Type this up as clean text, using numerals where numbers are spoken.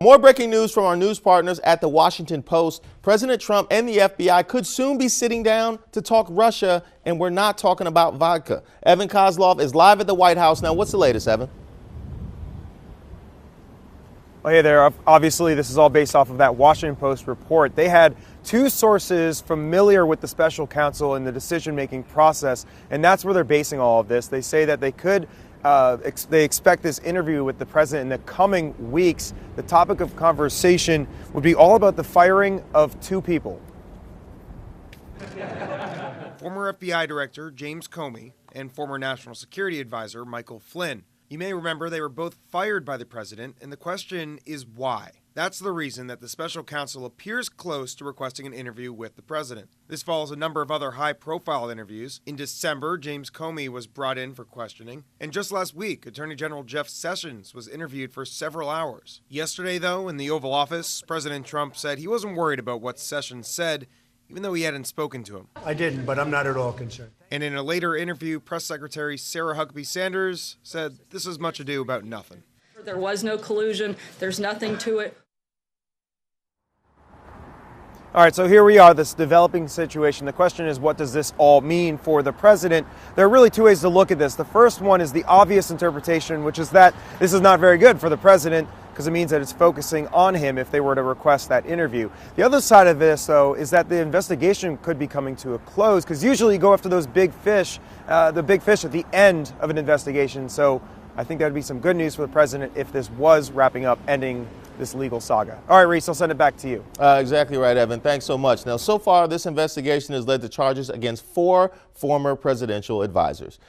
More breaking news from our news partners at the Washington Post. President Trump and the FBI could soon be sitting down to talk Russia, and we're not talking about vodka. Evan Koslof is live at the White House. Now, what's the latest, Evan? Well, hey there. Obviously, this is all based off of that Washington Post report. They had two sources familiar with the special counsel in the decision-making process, and that's where they're basing all of this. They say that they could they expect this interview with the president in the coming weeks. The topic of conversation would be all about the firing of two people. Former FBI Director James Comey and former National Security Advisor Michael Flynn. You may remember they were both fired by the president, and the question is why? That's the reason that the special counsel appears close to requesting an interview with the president. This follows a number of other high-profile interviews. In December, James Comey was brought in for questioning. And just last week, Attorney General Jeff Sessions was interviewed for several hours. Yesterday, though, in the Oval Office, President Trump said he wasn't worried about what Sessions said, even though he hadn't spoken to him. I didn't, but I'm not at all concerned. And in a later interview, Press Secretary Sarah Huckabee Sanders said this is much ado about nothing. There was no collusion. There's nothing to it. All right, so here we are, this developing situation. The question is, what does this all mean for the president? There are really two ways to look at this. The first one is the obvious interpretation, which is that this is not very good for the president because it means that it's focusing on him if they were to request that interview. The other side of this, though, is that the investigation could be coming to a close because usually you go after those big fish, the big fish at the end of an investigation. So I think that would be some good news for the president if this was wrapping up, ending this legal saga. All right, Reese, I'll send it back to you. Exactly right, Evan. Thanks so much. Now, so far, this investigation has led to charges against 4 former presidential advisors.